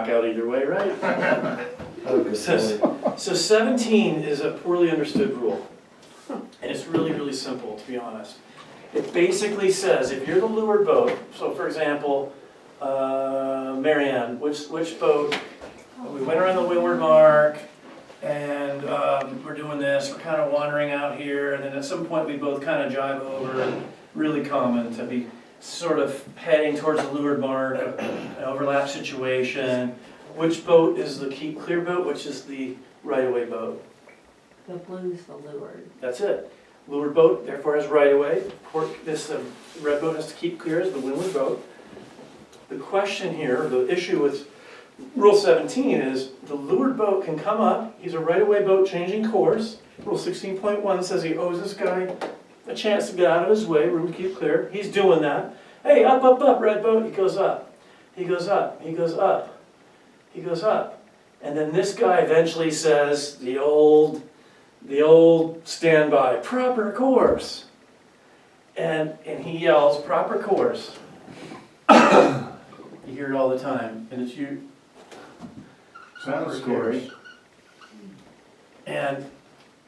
out either way, right? Oh, good So 17 is a poorly understood rule. And it's really, really simple, to be honest. It basically says, if you're the leeward boat, so for example, Marianne, which boat, we went around the windward mark, and we're doing this, we're kind of wandering out here, and then at some point we both kind of jive over, really common to be sort of heading towards the leeward mark, an overlap situation. Which boat is the keep clear boat, which is the right-of-way boat? The blue's the leeward. That's it. Leeward boat, therefore, has right-of-way. This red boat has to keep clear as the windward boat. The question here, the issue with Rule 17 is the leeward boat can come up. He's a right-of-way boat changing course. Rule 16.1 says he owes this guy a chance to get out of his way, room to keep clear. He's doing that. Hey, up, up, up, red boat. He goes up. He goes up. He goes up. He goes up. And then this guy eventually says the old standby, proper course. And he yells, proper course. You hear it all the time. And it's you. Sounds scary. And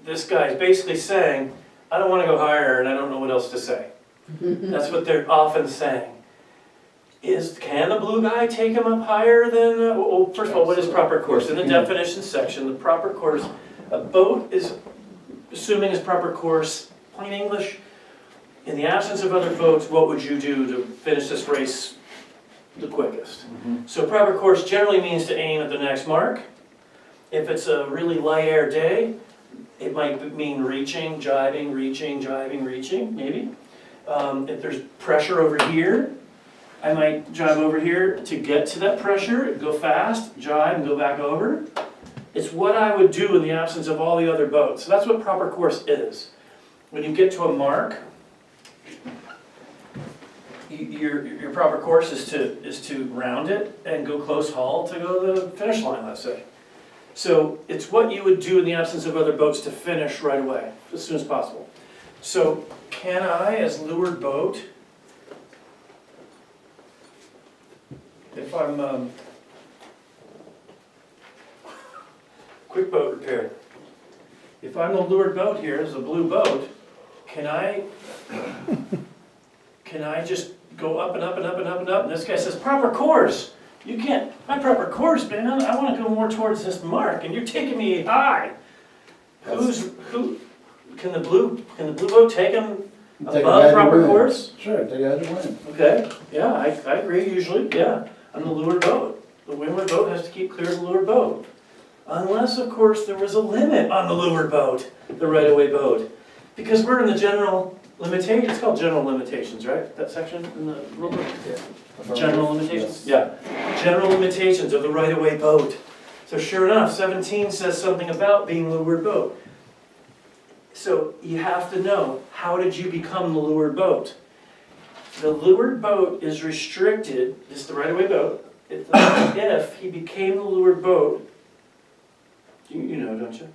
this guy's basically saying, I don't want to go higher and I don't know what else to say. That's what they're often saying. Can the blue guy take him up higher than, well, first of all, what is proper course? In the definition section, the proper course, a boat is, assuming is proper course, plain English, in the absence of other boats, what would you do to finish this race the quickest? So proper course generally means to aim at the next mark. If it's a really light air day, it might mean reaching, jiving, reaching, maybe. If there's pressure over here, I might jive over here to get to that pressure, go fast, jive, and go back over. It's what I would do in the absence of all the other boats. So that's what proper course is. When you get to a mark, your proper course is to round it and go close haul to go to the finish line, let's say. So it's what you would do in the absence of other boats to finish right away, as soon as possible. So can I, as leeward boat, if I'm quick boat repair, if I'm the leeward boat here as a blue boat, can I just go up and up and up and up and up? And this guy says, proper course. You can't, my proper course, man, I want to go more towards this mark, and you're taking me high. Can the blue boat take him above proper course? Sure, take it as you win. Okay, yeah, I agree usually, yeah. I'm the leeward boat. The windward boat has to keep clear of the leeward boat. Unless, of course, there was a limit on the leeward boat, the right-of-way boat. Because we're in the general limitation, it's called general limitations, right? That section in the rule book? Yeah. General limitations? Yes. Yeah. General limitations of the right-of-way boat. So sure enough, 17 says something about being leeward boat. So you have to know, how did you become the leeward boat? The leeward boat is restricted, this is the right-of-way boat, if he became the leeward boat, you know, don't you?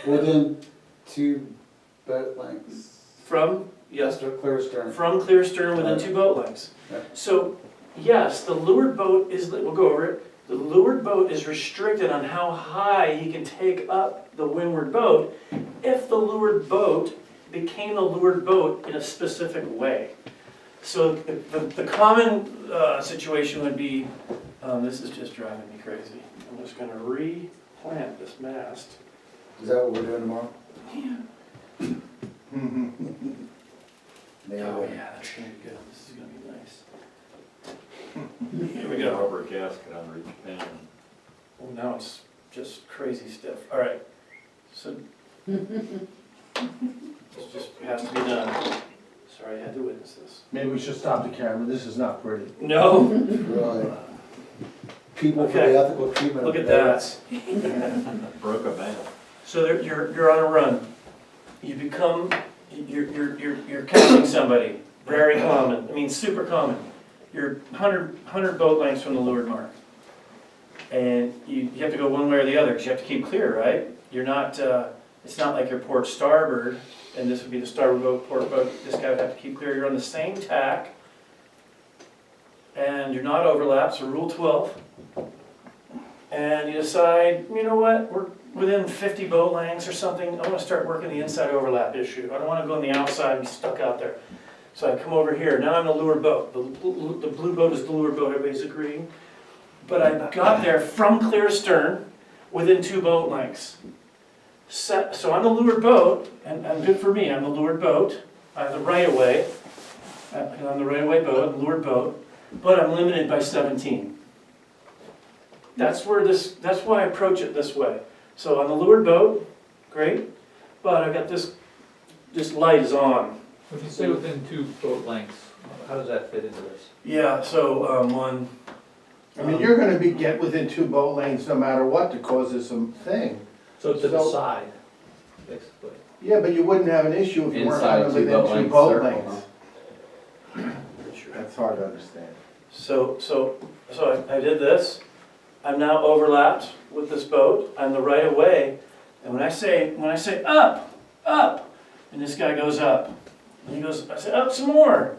Within 2 boat lengths. From, yes, Clear stern. from clear stern within 2 boat lengths. Yep. So, yes, the leeward boat is, we'll go over it, the leeward boat is restricted on how high he can take up the windward boat if the leeward boat became the leeward boat in a specific way. So the common situation would be, this is just driving me crazy. I'm just going to replant this mast. Is that what we're doing tomorrow? Yeah. Nailed Oh it. yeah, that's going to be good. This is going to be nice. Here we go. Rubber gasket under each pan. Oh, now it's just crazy stiff. All right. So this just has to be done. Sorry, I had to witness this. Maybe we should stop the camera, this is not pretty. No. Really. People for Okay. the ethical treatment. Look of at boats. that. Broke a man. So you're on a run. You become you're catching somebody. Very common. I mean, super common. You're 100 boat lengths from the leeward mark, and you have to go one way or the other because you have to keep clear, right? You're not. It's not like you're port starboard, and this would be the starboard boat, port boat. This guy would have to keep clear. You're on the same tack. and you're not overlapped, so Rule 12, and you decide, you know what, we're within 50 boat lengths or something, I wanna start working the inside overlap issue. I don't wanna go on the outside and be stuck out there. So I come over here, now I'm the leeward boat. The blue boat is the leeward boat, everybody's agreeing. But I got there from clear stern, within 2 boat lengths. So I'm the leeward boat, and good for me, I'm the leeward boat. I have the right of way. I'm the right of way boat, leeward boat, but I'm limited by 17. That's why I approach it this way. So on the leeward boat, great, but I've got this light is on. When you say within 2 boat lengths, how does that fit into this? Yeah, so, one. I mean, you're gonna get within 2 boat lanes no matter what to cause this thing. So to the So- side, basically. Yeah, but you wouldn't have an issue if you weren't Inside having 2 within boat 2 lengths boat circle, lanes. That's hard to understand. So I did this. I'm now overlapped with this boat. I'm the right of way. And when I say up, and this guy goes up, and he goes, I say up some more.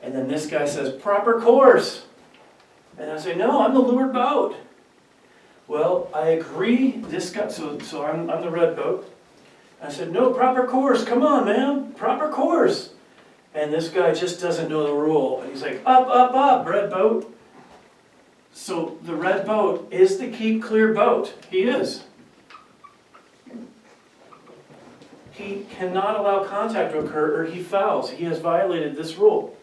And then this guy says proper course. And I say, no, I'm the leeward boat. Well, I agree, this guy, so I'm the red boat. I said, no, proper course, come on, man, proper course. And this guy just doesn't know the rule. And he's like, up, red boat. So the red boat is the keep clear boat. He is. He cannot allow contact to occur or he fouls. He has violated this rule.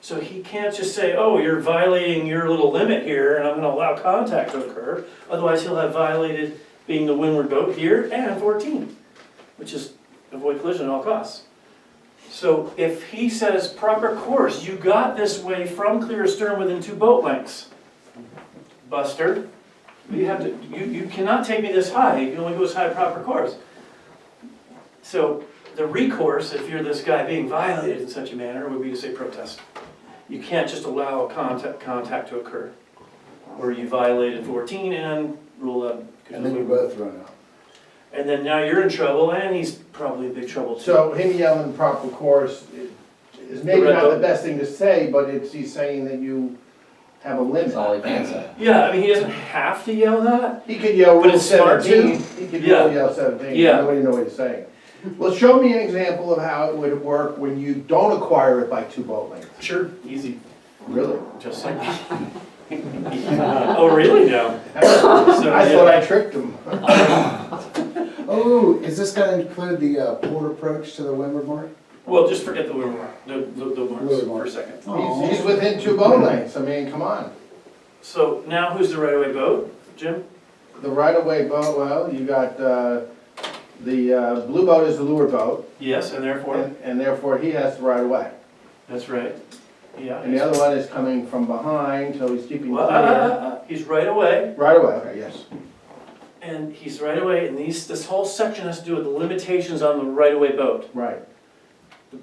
So he can't just say, oh, you're violating your little limit here and I'm going to allow contact to occur. Otherwise he'll have violated being the windward boat here and 14, which is avoid collision at all costs. So if he says proper course, you got this way from clear stern within 2 boat lengths, Buster, you cannot take me this high. You can only go as high proper course. So the recourse, if you're this guy being violated in such a manner, would be to say protest. You can't just allow contact to occur where you violated 14 and Rule 11. And then you both run out. And then now you're in trouble, and he's probably in big trouble too. So him yelling proper course is maybe red not the boat. best thing to say, but he's saying that you have a limit. That's all he can say. Yeah, I mean, he doesn't have to yell that. He could yell But Rule it's smart 17, too. he could Yeah. yell 17, Yeah. nobody know what he's saying. Well, show me an example of how it would work when you don't acquire it by 2 boat lengths. Sure, easy, Really? just like. Oh, really now? So, I thought I tricked him. Oh, is this gonna include the port approach to the windward mark? Well, just forget the word mark, the marks Word for mark. a second. He's within 2 boat lengths, I mean, come on. So now who's the right of way boat, Jim? The right-of-way boat, well, you got, the blue boat is the lure boat, Yes, and therefore, and therefore he has the right-of-way. that's right. Yeah. And the other one is coming from behind, so he's keeping Well, clear. he's right away, Right-of-way, okay, yes. and he's right away, and this whole section has to do with the limitations on the right of way boat. Right.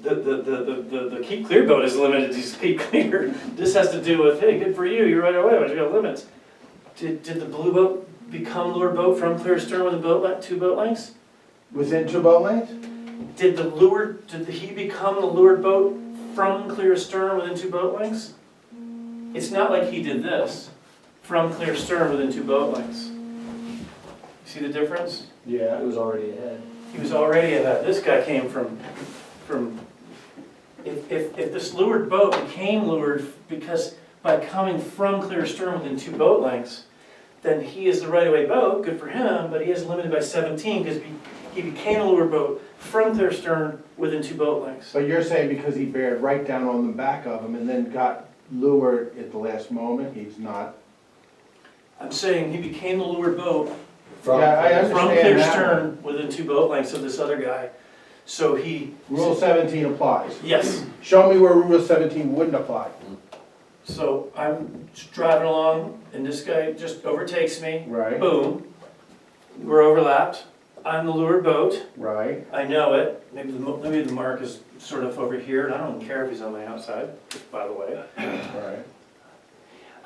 The keep clear boat is limited to keep clear. This has to do with, hey, good for you, you're right away, but you got limits. Did the blue boat become lure boat from clear stern with a 2 boat lengths? Within 2 boat lengths? Did he become the lured boat from clear stern within 2 boat lengths? It's not like he did this, from clear stern within 2 boat lengths. See the difference? Yeah. It was already ahead. He was already ahead. This guy came from, if this lured boat became lured because by coming from clear stern within 2 boat lengths, then he is the right-of-way boat, good for him, but he is limited by 17 because he became a lured boat from clear stern within 2 boat lengths. But you're saying because he bared right down on the back of him and then got lured at the last moment, he's not? I'm saying he became the lured boat Yeah, I from understand clear that stern within 2 boat lengths of this other guy. So he, Rule 17 applies. yes. Show me where Rule 17 wouldn't apply. So I'm just driving along and this guy just overtakes me. Right, Boom. We're overlapped. I'm the lured boat. right. I know it. Maybe the mark is sort of over here, and I don't care if he's on my outside, by the way. Right.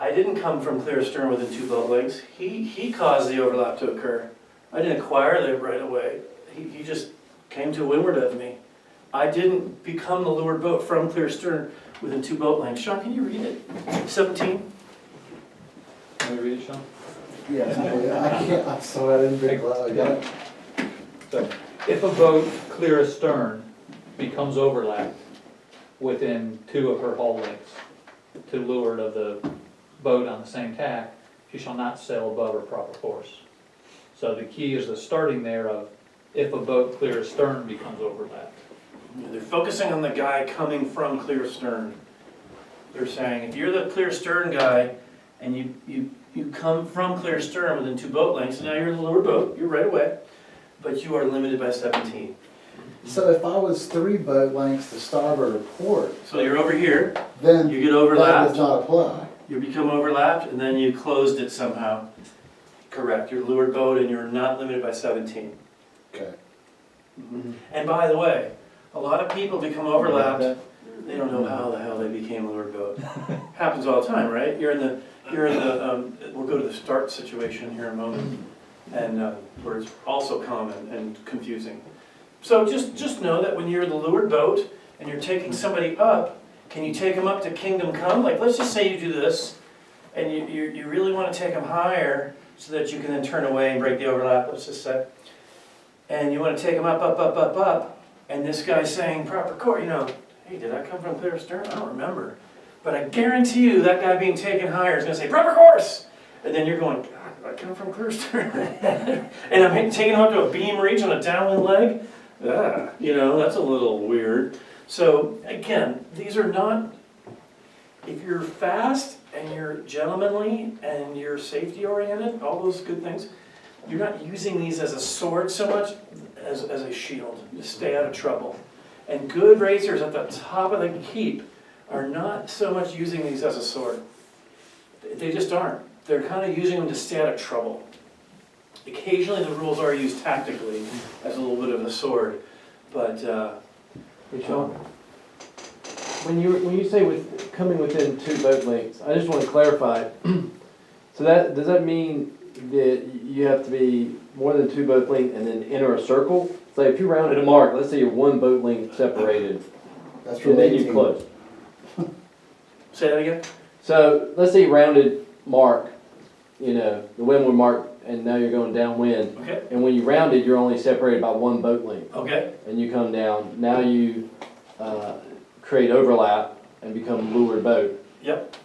I didn't come from clear stern within 2 boat lengths. He caused the overlap to occur. I didn't acquire the right of way. He just came to windward of me. I didn't become the lured boat from clear stern within 2 boat lengths. Sean, can you read it? 17? Can we read it, Sean? Yeah, I can't, I'm sorry, I didn't bring it up. I got it. So, if a boat clear astern becomes overlapped within 2 of her hull lengths to leeward of the boat on the same tack, she shall not sail above her proper course. So the key is the starting there of if a boat clear astern becomes overlapped. Yeah, they're focusing on the guy coming from clear stern. They're saying, if you're the clear stern guy, and you come from clear stern within 2 boat lengths, now you're in the lower boat, you're right away, but you are limited by 17. So if I was 3 boat lengths to starboard or port, So you're over here, then you get that overlapped, does not apply. you become overlapped, and then you closed it somehow. Correct, you're leeward boat and you're not limited by 17. Okay. And by the way, a lot of people become overlapped, they don't know how the hell they became leeward boat. Happens all the time, right? You're in the, we'll go to the start situation here in a moment, and where it's also common and confusing. So just know that when you're the leeward boat and you're taking somebody up, can you take them up to kingdom come? Like, let's just say you do this, and you really want to take them higher so that you can then turn away and break the overlap, let's just say. And you want to take them up, up, up, up, up, and this guy's saying proper course, you know, hey, did I come from clear stern? I don't remember. But I guarantee you that guy being taken higher is going to say, proper course! And then you're going, God, did I come from clear stern? And I'm taking him up to a beam reach on a downwind leg? Ah, you know, that's a little weird. So, again, these are not, if you're fast and you're gentlemanly and you're safety oriented, all those good things, you're not using these as a sword so much as a shield to stay out of trouble. And good racers at the top of the heap are not so much using these as a sword. They just aren't. They're kind of using them to stay out of trouble. Occasionally the rules are used tactically as a little bit of a sword, but Hey, Sean, when you say with coming within 2 boat lengths, I just want to clarify. So does that mean that you have to be more than 2 boat lengths and then enter a circle? So if you rounded a mark, let's say you're 1 boat length separated, That's and from then you 18. close. say that again? So let's say you rounded mark, you know, the windward mark, and now you're going downwind. Okay, And when you rounded, you're only separated by 1 boat length. okay. And you come down, now you create overlap and become leeward boat. Yep.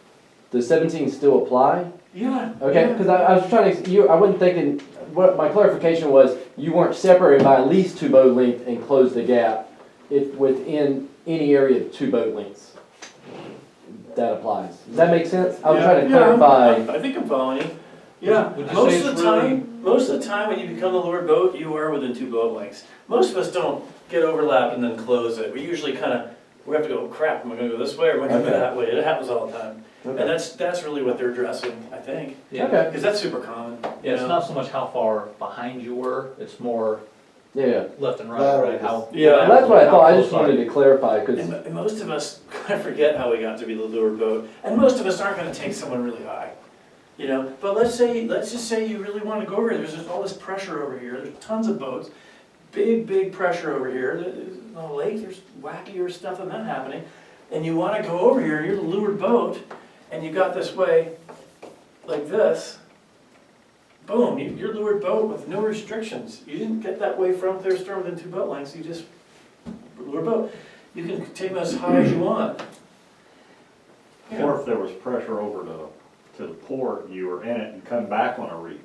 Does 17 still apply? Yeah. Okay, yeah. because I was trying to, I wasn't thinking, what my clarification was, you weren't separated by at least 2 boat lengths and closed the gap if within any area of 2 boat lengths. That applies. Does that make sense? I was trying to clarify. I think I'm following you. Yeah, Would you most say of it's the time, most of the time when you become the leeward boat, you are within 2 boat lengths. Most of us don't get overlap and then close it. We usually kind of, we have to go, crap, am I gonna go this way or am I gonna go Okay. that way? It happens all the time. Okay. And that's really what they're addressing, I think. Yeah. Okay. Because that's super common. Yeah, it's you know? not so much how far behind you were, it's more Yeah. left and right, Lateral. right? How, Yeah. Well, that's what I thought. I how just close are wanted you? to clarify because And most of us kind of forget how we got to be the leeward boat. And most of us aren't gonna take someone really high. You know, but let's just say you really want to go over here. There's just all this pressure over here. There's tons of boats, big pressure over here. There's a lake. There's wackier stuff than that happening, and you want to go over here. You're the leeward boat, and you got this way, like this. Boom! You're leeward boat with no restrictions. You didn't get that way from clear stern within 2 boat lengths. You just leeward boat. You can take them as high as you want. Yeah. Or if there was pressure over to the port, and you were in it and come back on a reach.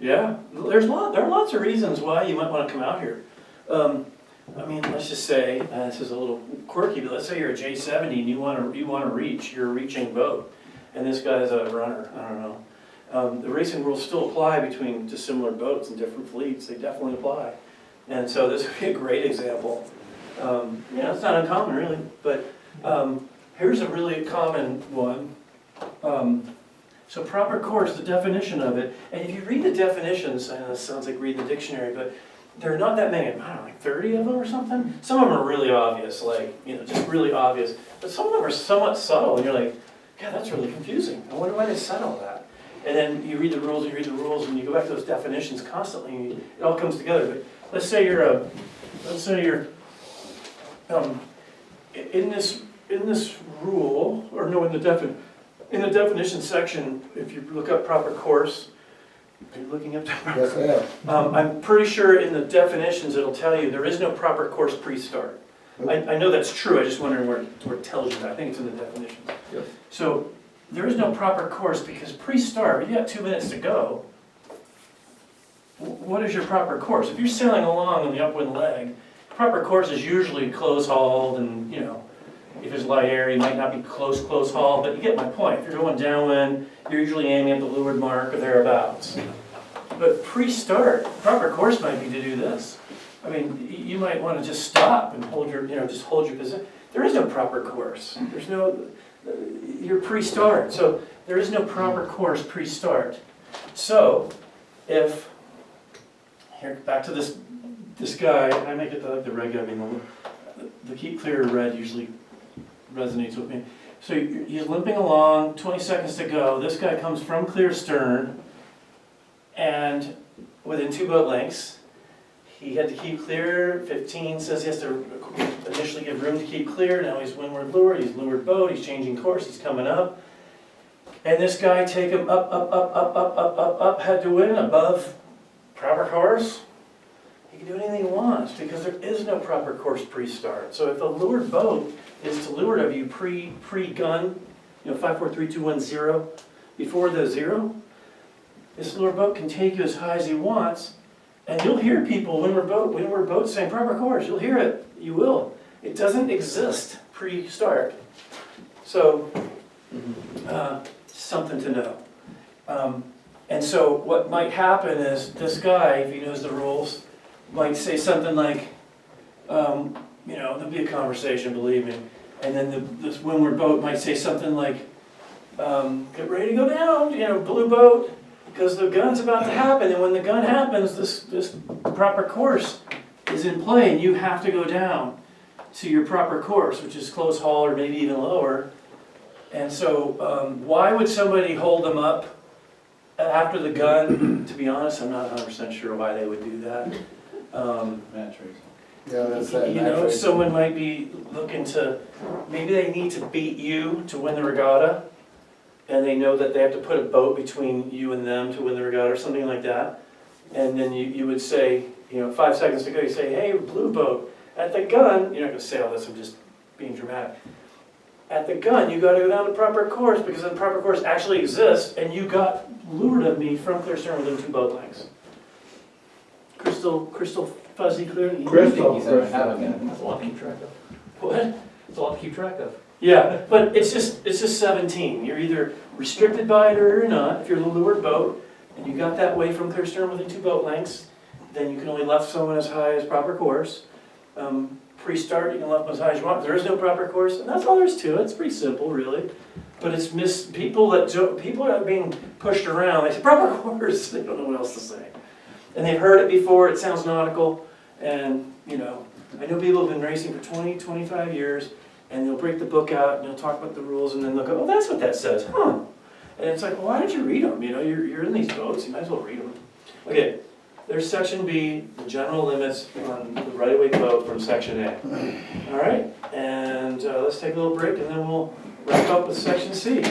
Yeah, there are lots of reasons why you might want to come out here. I mean, let's just say, this is a little quirky, but let's say you're a J70 and you want to reach, you're a reaching boat, and this guy's a runner, I don't know. The racing rules still apply between dissimilar boats and different fleets, they definitely apply. And so this would be a great example. Yeah, it's not uncommon really, but here's a really common one. So proper course, the definition of it, and if you read the definitions, I know this sounds like reading the dictionary, but there are not that many, I don't know, like 30 of them or something. Some of them are really obvious, like, you know, just really obvious. But some of them are somewhat subtle, and you're like, God, that's really confusing. I wonder why they said all that. And then you read the rules, and you go back to those definitions constantly, and it all comes together. But let's say you're in in this rule, or no, in the definition section, if you look up proper course, are you looking up? Yes, I am. I'm pretty sure in the definitions it'll tell you there is no proper course pre-start. I know that's true, I just wondering where it tells you that. I think it's in the definitions. Yep. So there is no proper course because pre-start, you got 2 minutes to go. What is your proper course? If you're sailing along on the upwind leg, proper course is usually close hauled and, you know, if there's light air, you might not be close haul, but you get my point. If you're going downwind, you're usually aiming at the leeward mark or thereabouts. But pre-start, proper course might be to do this. I mean, you might want to just stop and hold your, just hold your position. There is no proper course. There's no, you're pre-start. So there is no proper course pre-start. So if, here, back to this guy, I make it like the red guy being the keep clear red usually resonates with me. So he's limping along, 20 seconds to go. This guy comes from clear stern and within 2 boat lengths. He had to keep clear, 15 says he has to initially give room to keep clear. Now he's windward leeward, he's leeward boat, he's changing course, he's coming up. And this guy take him up, had to win above proper course. He can do anything he wants because there is no proper course pre-start. So if the leeward boat is to leeward of you pre-gun, 5, 4, 3, 2, 1, 0, before the 0, this leeward boat can take you as high as he wants, and you'll hear people, windward boat saying proper course, you'll hear it, you will. It doesn't exist pre-start. So, something to know. And so what might happen is this guy, if he knows the rules, might say something like, there'll be a conversation, believe me, and then this windward boat might say something like, get ready to go down, blue boat, because the gun's about to happen, and when the gun happens, this proper course is in play, and you have to go down to your proper course, which is close haul or maybe even lower. And so why would somebody hold them up after the gun? To be honest, I'm not 100% sure why they would do that. Yeah, that's that. Someone might be looking to, maybe they need to beat you to win the regatta, and they know that they have to put a boat between you and them to win the regatta or something like that. And then you would say, 5 seconds to go, you say, hey, blue boat, at the gun, you're not going to say all this, I'm just being dramatic. At the gun, you got to go down the proper course because the proper course actually exists, and you got leeward of me from clear stern within 2 boat lengths. Crystal fuzzy clear? Crystal. That's a lot to keep track of. What? It's a lot to keep track of. Yeah, but it's just 17. You're either restricted by it or you're not. If you're the leeward boat and you got that way from clear stern within 2 boat lengths, then you can only left someone as high as proper course. Pre-start, you can left them as high as you want. There is no proper course, and that's all there is to it. It's pretty simple, really. But it's people are being pushed around. They say proper course. They don't know what else to say, and they've heard it before. It sounds nautical, and I know people have been racing for 20, 25 years. And they'll break the book out, and they'll talk about the rules, and then they'll go, oh, that's what that says, huh? And it's like, well, why don't you read them? You're in these boats, you might as well read them. Okay, there's section B, the general limits on the right-of-way boat from section A. All right, and let's take a little break, and then we'll wrap up with section C.